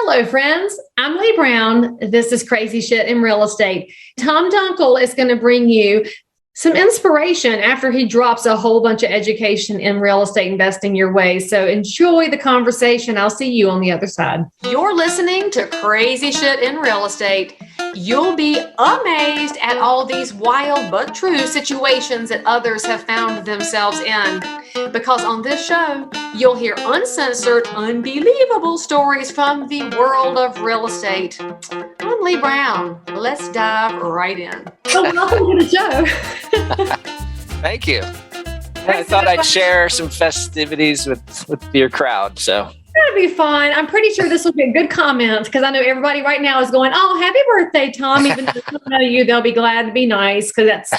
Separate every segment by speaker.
Speaker 1: Hello, friends. I'm Leigh Brown. This is Crazy Shit in Real Estate. Tom Dunkel is going to bring you some inspiration after he drops a whole bunch of education in real estate investing your way. So enjoy the conversation. I'll see you on the other side. You're listening to Crazy Shit in Real Estate. You'll be amazed at all these wild but true situations that others have found themselves in. Because on this show, you'll hear uncensored, unbelievable stories from the world of real estate. I'm Leigh Brown. Let's dive right in. So welcome to the show.
Speaker 2: Thank you. I thought I'd share some festivities with your crowd. So
Speaker 1: that'll be fun. I'm pretty sure this will get good comments because I know everybody right now is going, "Oh, happy birthday, Tom!" Even if they don't know you, they'll be glad to be nice because that's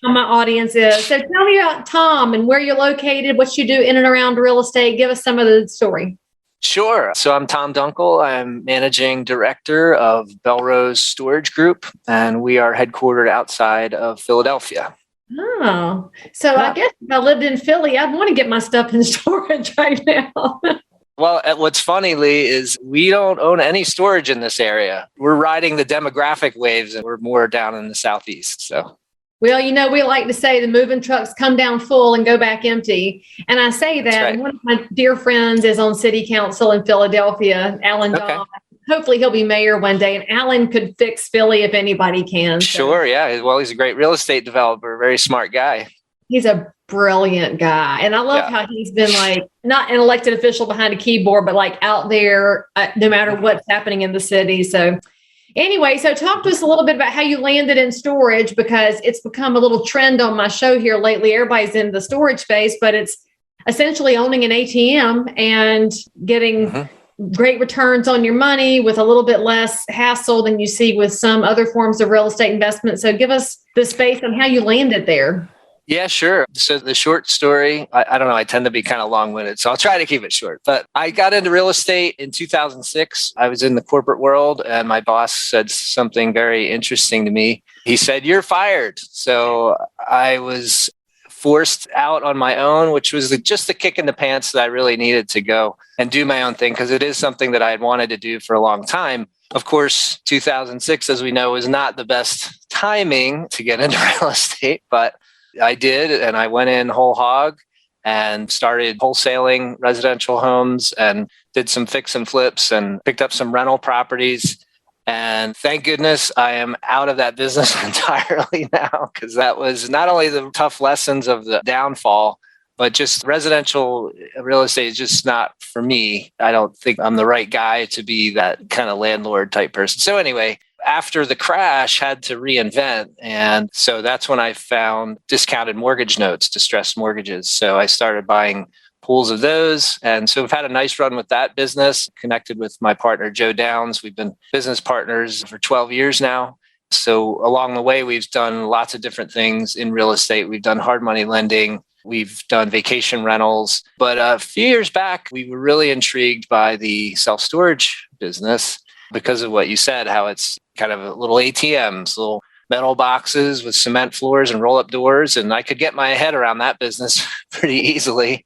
Speaker 1: how my audience is. So tell me about Tom and where you're located, what you do in and around real estate. Give us some of the story.
Speaker 2: Sure. So I'm Tom Dunkel. I'm managing director of Belrose Storage Group, and we are headquartered outside of Philadelphia.
Speaker 1: Oh, so yeah. I guess if I lived in Philly, I'd want to get my stuff in storage right now.
Speaker 2: Well, what's funny, Leigh, is we don't own any storage in this area. We're riding the demographic waves, and we're more down in the Southeast. So.
Speaker 1: Well, you know, we like to say the moving trucks come down full and go back empty. And I say that,
Speaker 2: right.
Speaker 1: And one of my dear friends is on city council in Philadelphia, Alan Dahl. Hopefully he'll be mayor one day, and Alan could fix Philly if anybody can. So.
Speaker 2: Sure, yeah. Well, he's a great real estate developer, very smart guy.
Speaker 1: He's a brilliant guy. And I love how he's been like, not an elected official behind a keyboard, but like out there, no matter what's happening in the city. So anyway, so talk to us a little bit about how you landed in storage, because it's become a little trend on my show here lately. Everybody's in the storage space, but it's essentially owning an ATM and getting great returns on your money with a little bit less hassle than you see with some other forms of real estate investment. So give us the space on how you landed there.
Speaker 2: Yeah, sure. So the short story, I don't know, I tend to be kind of long-winded, so I'll try to keep it short. But I got into real estate in 2006. I was in the corporate world, and my boss said something very interesting to me. He said, "You're fired." So I was forced out on my own, which was just the kick in the pants that I really needed to go and do my own thing, because it is something that I had wanted to do for a long time. Of course, 2006, as we know, is not the best timing to get into real estate, but I did, and I went in whole hog and started wholesaling residential homes and did some fix and flips and picked up some rental properties. And thank goodness I am out of that business entirely now, because that was not only the tough lessons of the downfall, but just residential real estate is just not for me. I don't think I'm the right guy to be that kind of landlord type person. So anyway, after the crash, had to reinvent. And so that's when I found discounted mortgage notes, distressed mortgages. So I started buying pools of those. And so we've had a nice run with that business, connected with my partner, Joe Downs. We've been business partners for 12 years now. So along the way, we've done lots of different things in real estate. We've done hard money lending. We've done vacation rentals. But a few years back, we were really intrigued by the self-storage business because of what you said, how it's kind of little ATMs, little metal boxes with cement floors and roll-up doors. And I could get my head around that business pretty easily.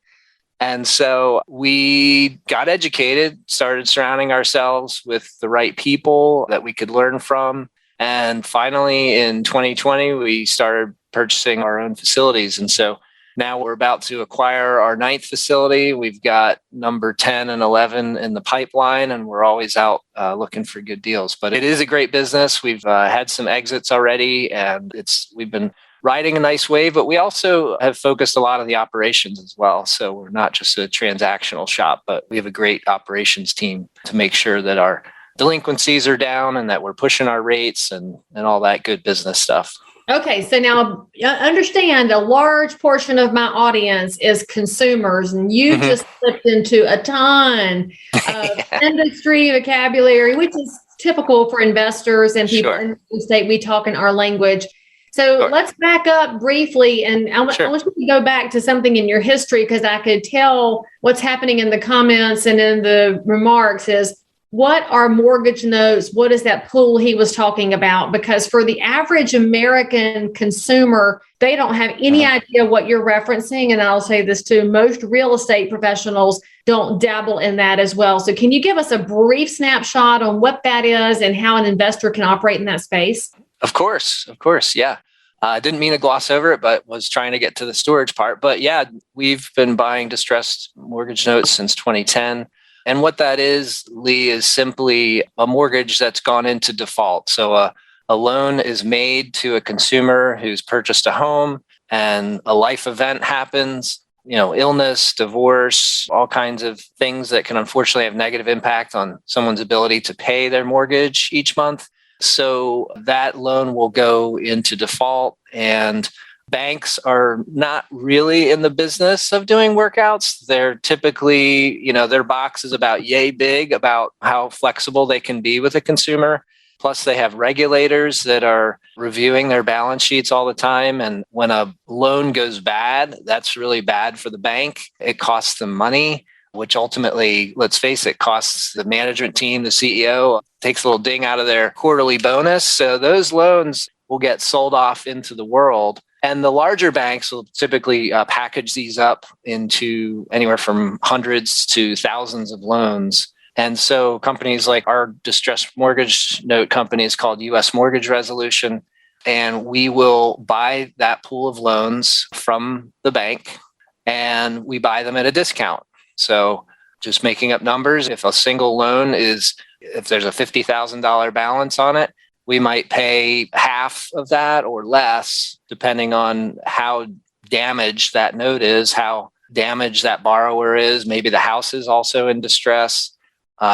Speaker 2: And so we got educated, started surrounding ourselves with the right people that we could learn from. And finally, in 2020, we started purchasing our own facilities. And so now we're about to acquire our 9th facility. We've got number 10 and 11 in the pipeline, and we're always out looking for good deals. But it is a great business. We've had some exits already, and we've been riding a nice wave, but we also have focused a lot on the operations as well. So we're not just a transactional shop, but we have a great operations team to make sure that our delinquencies are down and that we're pushing our rates and all that good business stuff.
Speaker 1: Okay, so now understand a large portion of my audience is consumers, and you just slipped into a ton of industry vocabulary, which is typical for investors and people in real estate. We talk in our language. So let's back up briefly, and I want you to go back to something in your history, because I could tell what's happening in the comments and in the remarks is what are mortgage notes? What is that pool he was talking about? Because for the average American consumer, they don't have any idea what you're referencing. And I'll say this too, most real estate professionals don't dabble in that as well. So can you give us a brief snapshot on what that is and how an investor can operate in that space?
Speaker 2: Of course. Yeah. I didn't mean to gloss over it, but was trying to get to the storage part. But yeah, we've been buying distressed mortgage notes since 2010. And what that is, Leigh, is simply a mortgage that's gone into default. So a loan is made to a consumer who's purchased a home and a life event happens, illness, divorce, all kinds of things that can unfortunately have negative impact on someone's ability to pay their mortgage each month. So that loan will go into default, and banks are not really in the business of doing workouts. They're typically, their box is about yay big about how flexible they can be with a consumer. Plus, they have regulators that are reviewing their balance sheets all the time. And when a loan goes bad, that's really bad for the bank. It costs them money, which ultimately, let's face it, costs the management team, the CEO, takes a little ding out of their quarterly bonus. So those loans will get sold off into the world. And the larger banks will typically package these up into anywhere from hundreds to thousands of loans. And so companies like our distressed mortgage note company is called U.S. Mortgage Resolution. And we will buy that pool of loans from the bank and we buy them at a discount. So just making up numbers, if a single loan if there's a $50,000 balance on it, we might pay half of that or less, depending on how damaged that note is, how damaged that borrower is. Maybe the house is also in distress.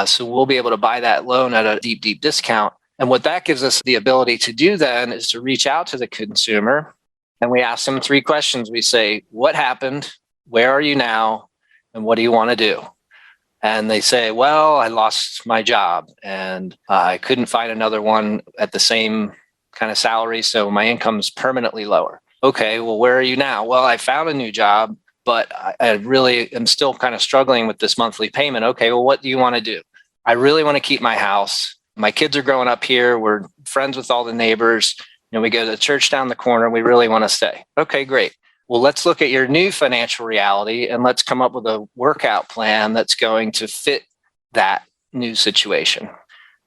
Speaker 2: So we'll be able to buy that loan at a deep, deep discount. And what that gives us the ability to do then is to reach out to the consumer and we ask them 3 questions. We say, what happened? Where are you now? And what do you want to do? And they say, well, I lost my job and I couldn't find another one at the same kind of salary. So my income's permanently lower. Okay, well, where are you now? Well, I found a new job, but I really am still kind of struggling with this monthly payment. Okay, well, what do you want to do? I really want to keep my house. My kids are growing up here. We're friends with all the neighbors. We go to the church down the corner. We really want to stay. Okay, great. Well, let's look at your new financial reality and let's come up with a workout plan that's going to fit that new situation.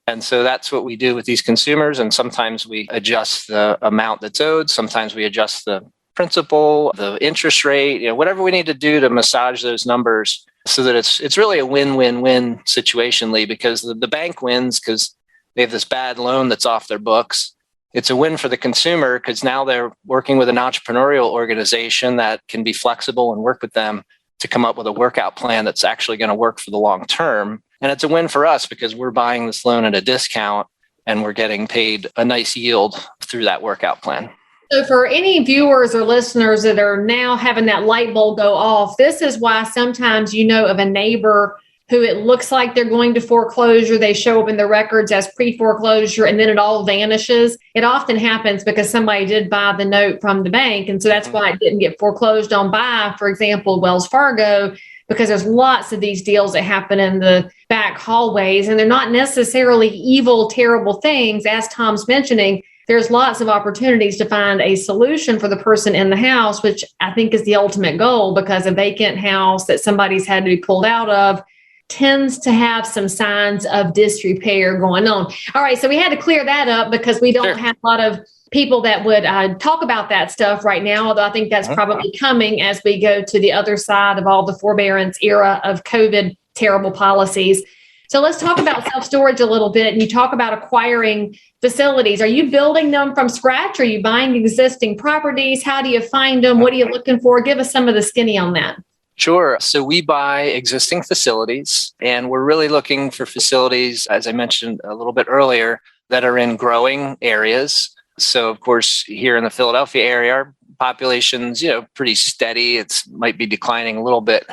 Speaker 2: And so that's what we do with these consumers. And sometimes we adjust the amount that's owed. Sometimes we adjust the principal, the interest rate, whatever we need to do to massage those numbers so that it's really a win-win-win situation, Leigh, because the bank wins because they have this bad loan that's off their books. It's a win for the consumer because now they're working with an entrepreneurial organization that can be flexible and work with them to come up with a workout plan that's actually going to work for the long term. And it's a win for us because we're buying this loan at a discount and we're getting paid a nice yield through that workout plan.
Speaker 1: So for any viewers or listeners that are now having that light bulb go off, this is why sometimes of a neighbor who it looks like they're going to foreclosure. They show up in the records as pre-foreclosure and then it all vanishes. It often happens because somebody did buy the note from the bank. And so that's why it didn't get foreclosed on by, for example, Wells Fargo, because there's lots of these deals that happen in the back hallways and they're not necessarily evil, terrible things. As Tom's mentioning, there's lots of opportunities to find a solution for the person in the house, which I think is the ultimate goal, because a vacant house that somebody's had to be pulled out of tends to have some signs of disrepair going on. All right, so we had to clear that up because we don't have a lot of people that would talk about that stuff right now, although I think that's probably coming as we go to the other side of all the forbearance era of COVID terrible policies. So let's talk about self-storage a little bit. And you talk about acquiring facilities. Are you building them from scratch? Are you buying existing properties? How do you find them? What are you looking for? Give us some of the skinny on that.
Speaker 2: Sure. So we buy existing facilities and we're really looking for facilities, as I mentioned a little bit earlier, that are in growing areas. So of course, here in the Philadelphia area, our population's, pretty steady. It might be declining a little bit.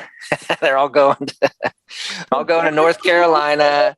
Speaker 2: They're all going to North Carolina.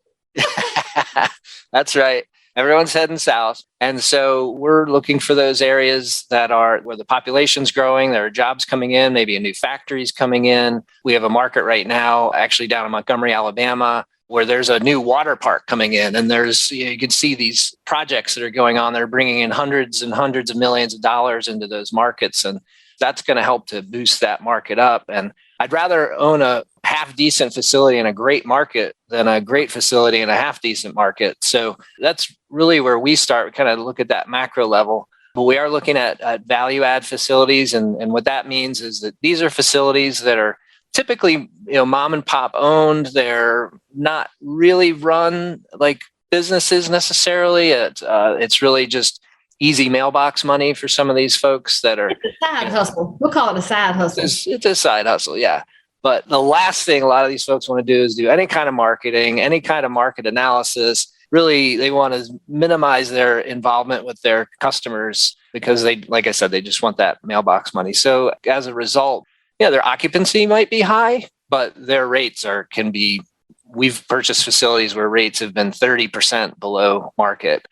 Speaker 2: That's right. Everyone's heading south. And so we're looking for those areas that are where the population's growing, there are jobs coming in, maybe a new factory's coming in. We have a market right now, actually down in Montgomery, Alabama, where there's a new water park coming in, and there's, you can see these projects that are going on. They're bringing in hundreds and hundreds of millions of dollars into those markets. And that's going to help to boost that market up. And I'd rather own a half decent facility in a great market than a great facility in a half decent market. So that's really where we start. We kind of look at that macro level. But we are looking at value add facilities. And what that means is that these are facilities that are typically, mom and pop owned. They're not really run like businesses necessarily. It's really just easy mailbox money for some of these folks that are.
Speaker 1: It's a side hustle. We'll call it a side hustle.
Speaker 2: It's a side hustle, yeah. But the last thing a lot of these folks want to do is do any kind of marketing, any kind of market analysis. Really, they want to minimize their involvement with their customers because they, like I said, they just want that mailbox money. So as a result, their occupancy might be high, but their rates can be, we've purchased facilities where rates have been 30% below market.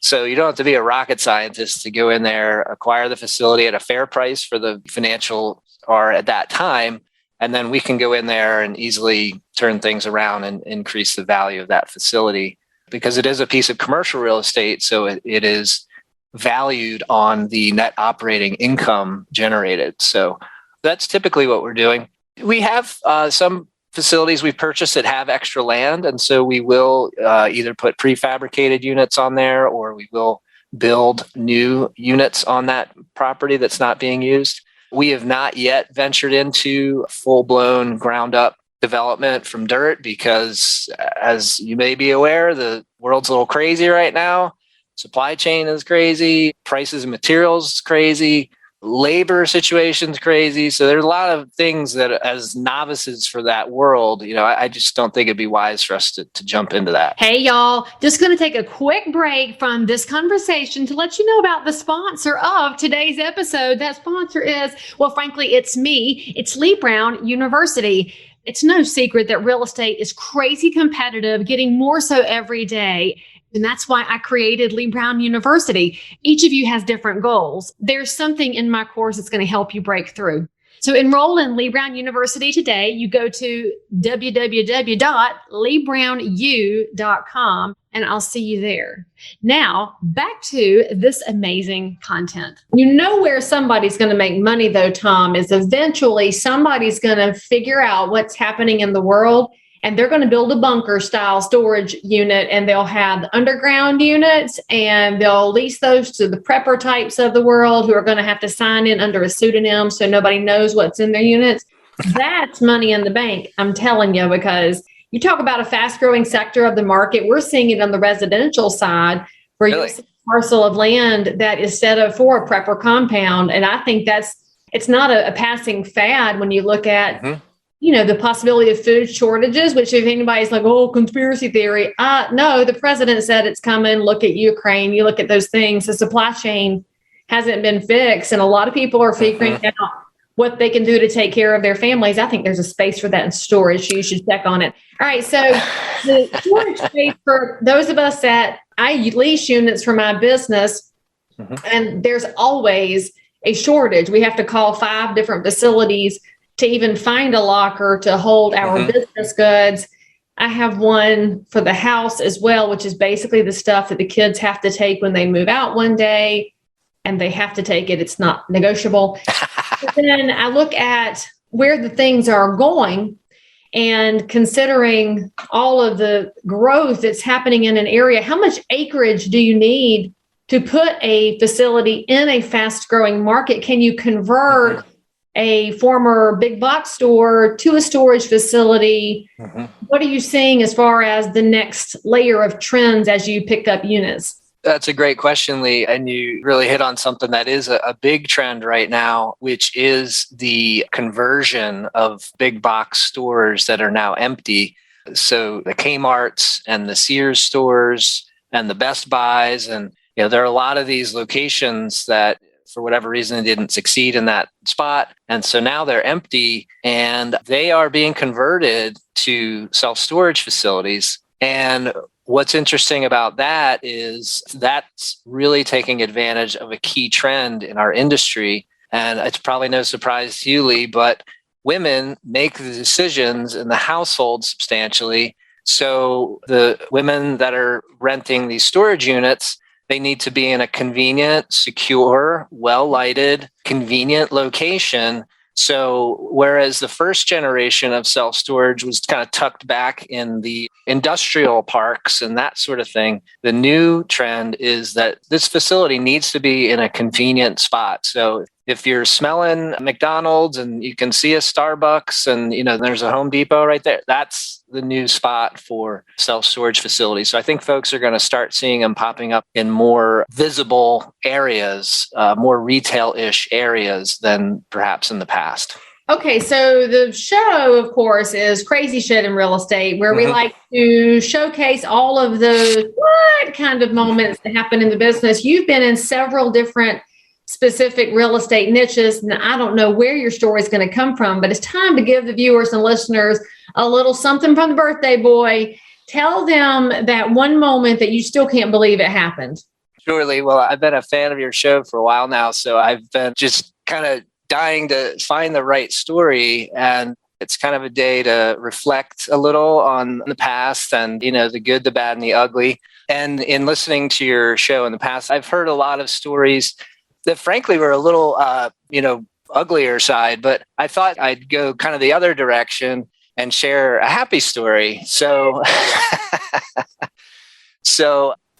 Speaker 2: So you don't have to be a rocket scientist to go in there, acquire the facility at a fair price for the financial or at that time. And then we can go in there and easily turn things around and increase the value of that facility because it is a piece of commercial real estate. So it is valued on the net operating income generated. So that's typically what we're doing. We have some facilities we've purchased that have extra land. And so we will either put prefabricated units on there or we will build new units on that property that's not being used. We have not yet ventured into full-blown ground-up development from dirt because, as you may be aware, the world's a little crazy right now. Supply chain is crazy. Prices of materials is crazy. Labor situation's crazy. So there's a lot of things that as novices for that world, I just don't think it'd be wise for us to jump into that.
Speaker 1: Hey, y'all, just going to take a quick break from this conversation to let you know about the sponsor of today's episode. That sponsor is, well, frankly, it's me. It's Leigh Brown University. It's no secret that real estate is crazy competitive, getting more so every day. And that's why I created Leigh Brown University. Each of you has different goals. There's something in my course that's going to help you break through. So enroll in Leigh Brown University today. You go to www.leighrownu.com and I'll see you there. Now, back to this amazing content. You know where somebody's going to make money though, Tom, is eventually somebody's going to figure out what's happening in the world. And they're going to build a bunker style storage unit and they'll have underground units and they'll lease those to the prepper types of the world who are going to have to sign in under a pseudonym so nobody knows what's in their units. That's money in the bank, I'm telling you, because you talk about a fast growing sector of the market. We're seeing it on the residential side where you see a parcel of land that is set up for a prepper compound. And I think it's not a passing fad when you look at the possibility of food shortages, which if anybody's like, oh, conspiracy theory, no, the president said it's coming. Look at Ukraine. You look at those things. The supply chain hasn't been fixed. And a lot of people are figuring out what they can do to take care of their families. I think there's a space for that in storage. So you should check on it. All right. So the storage space for those of us that I lease units for my business, and there's always a shortage. We have to call 5 different facilities to even find a locker to hold our business goods. I have one for the house as well, which is basically the stuff that the kids have to take when they move out one day, and they have to take it. It's not negotiable. But then I look at where the things are going and considering all of the growth that's happening in an area, how much acreage do you need to put a facility in a fast growing market? Can you convert a former big box store to a storage facility? What are you seeing as far as the next layer of trends as you pick up units?
Speaker 2: That's a great question, Leigh. And you really hit on something that is a big trend right now, which is the conversion of big box stores that are now empty. So the Kmart's and the Sears stores and the Best Buys. And there are a lot of these locations that for whatever reason, didn't succeed in that spot. And so now they're empty and they are being converted to self-storage facilities. And what's interesting about that is that's really taking advantage of a key trend in our industry. And it's probably no surprise to you, Leigh, but women make the decisions in the household substantially. So the women that are renting these storage units, they need to be in a convenient, secure, well-lighted, convenient location. So whereas the first generation of self-storage was kind of tucked back in the industrial parks and that sort of thing, the new trend is that this facility needs to be in a convenient spot. So if you're smelling McDonald's and you can see a Starbucks and there's a Home Depot right there, that's the new spot for self-storage facilities. So I think folks are going to start seeing them popping up in more visible areas, more retail-ish areas than perhaps in the past.
Speaker 1: Okay, so the show, of course, is Crazy Shit in Real Estate, where we like to showcase all of the what kind of moments that happen in the business. You've been in several different specific real estate niches, and I don't know where your story is going to come from, but it's time to give the viewers and listeners a little something from the birthday boy. Tell them that one moment that you still can't believe it happened.
Speaker 2: Surely. Well, I've been a fan of your show for a while now, so I've been just kind of dying to find the right story. And it's kind of a day to reflect a little on the past and, the good, the bad, and the ugly. And in listening to your show in the past, I've heard a lot of stories that frankly were a little, uglier side, but I thought I'd go kind of the other direction and share a happy story. So,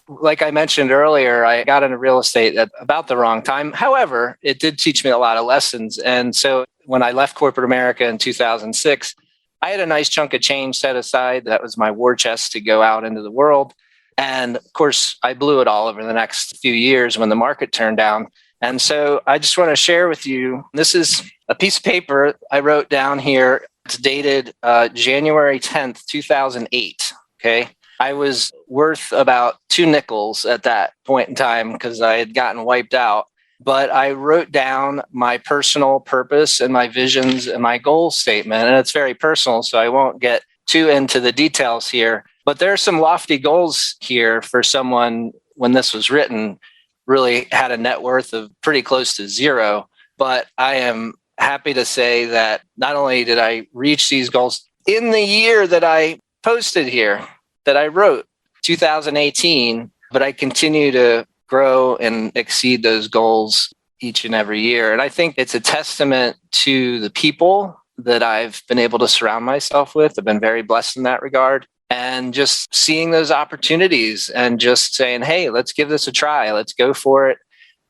Speaker 2: like I mentioned earlier, I got into real estate at about the wrong time. However, it did teach me a lot of lessons. And so when I left corporate America in 2006, I had a nice chunk of change set aside. That was my war chest to go out into the world. And of course, I blew it all over the next few years when the market turned down. And so I just want to share with you, this is a piece of paper I wrote down here. It's dated January 10th, 2008. Okay. I was worth about 2 nickels at that point in time because I had gotten wiped out. But I wrote down my personal purpose and my visions and my goal statement. And it's very personal, so I won't get too into the details here. But there are some lofty goals here for someone when this was written, really had a net worth of pretty close to zero. But I am happy to say that not only did I reach these goals in the year that I posted here, that I wrote, 2018, but I continue to grow and exceed those goals each and every year. And I think it's a testament to the people that I've been able to surround myself with. I've been very blessed in that regard. And just seeing those opportunities and just saying, hey, let's give this a try. Let's go for it.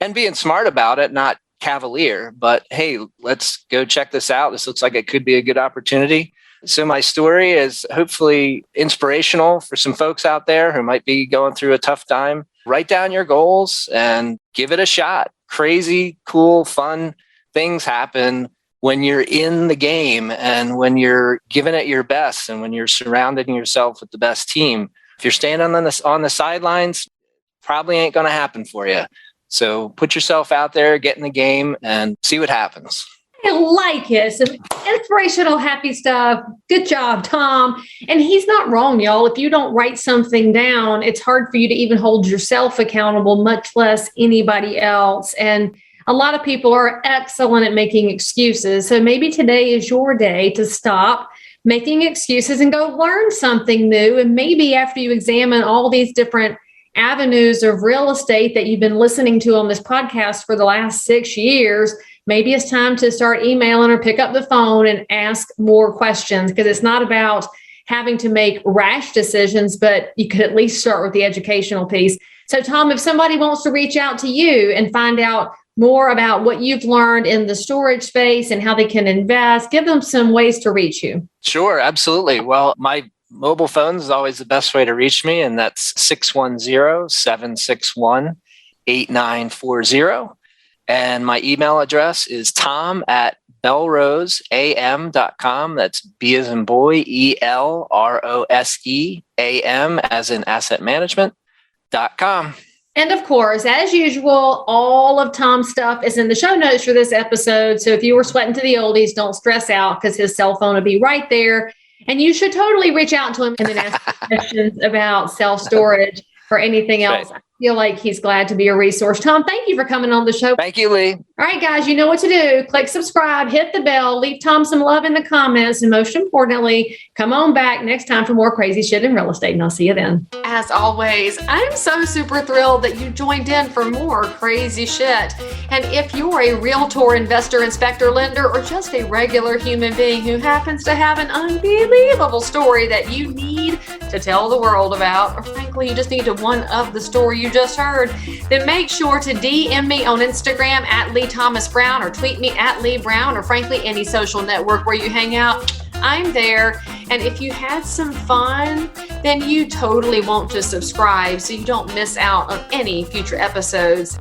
Speaker 2: And being smart about it, not cavalier, but hey, let's go check this out. This looks like it could be a good opportunity. So my story is hopefully inspirational for some folks out there who might be going through a tough time. Write down your goals and give it a shot. Crazy, cool, fun things happen when you're in the game and when you're giving it your best and when you're surrounding yourself with the best team. If you're standing on the sidelines, probably ain't going to happen for you. So put yourself out there, get in the game, and see what happens.
Speaker 1: I like it. Some inspirational, happy stuff. Good job, Tom. And he's not wrong, y'all. If you don't write something down, it's hard for you to even hold yourself accountable, much less anybody else. And a lot of people are excellent at making excuses. So maybe today is your day to stop making excuses and go learn something new. And maybe after you examine all these different avenues of real estate that you've been listening to on this podcast for the last 6 years, maybe it's time to start emailing or pick up the phone and ask more questions, because it's not about having to make rash decisions, but you could at least start with the educational piece. So, Tom, if somebody wants to reach out to you and find out more about what you've learned in the storage space and how they can invest, give them some ways to reach you.
Speaker 2: Sure, absolutely. Well, my mobile phone is always the best way to reach me, and that's 610-761-8940. And my email address is tom@belroseam.com. That's B as in boy, ELROSEAM as in asset management.com.
Speaker 1: And of course, as usual, all of Tom's stuff is in the show notes for this episode. So if you were sweating to the oldies, don't stress out because his cell phone will be right there. And you should totally reach out to him and then ask questions about self-storage. or anything else. I feel like he's glad to be a resource. Tom, thank you for coming on the show.
Speaker 2: Thank you, Leigh.
Speaker 1: All right, guys, you know what to do. Click subscribe, hit the bell, leave Tom some love in the comments, and most importantly, come on back next time for more crazy shit in real estate, and I'll see you then. As always, I'm so super thrilled that you joined in for more crazy shit. And if you're a realtor, investor, inspector, lender, or just a regular human being who happens to have an unbelievable story that you need to tell the world about, or frankly, you just need to one-up the story you just heard, then make sure to DM me on Instagram at Leigh Thomas Brown, or tweet me at Leigh Brown, or frankly, any social network where you hang out. I'm there. And if you had some fun, then you totally want to subscribe so you don't miss out on any future episodes.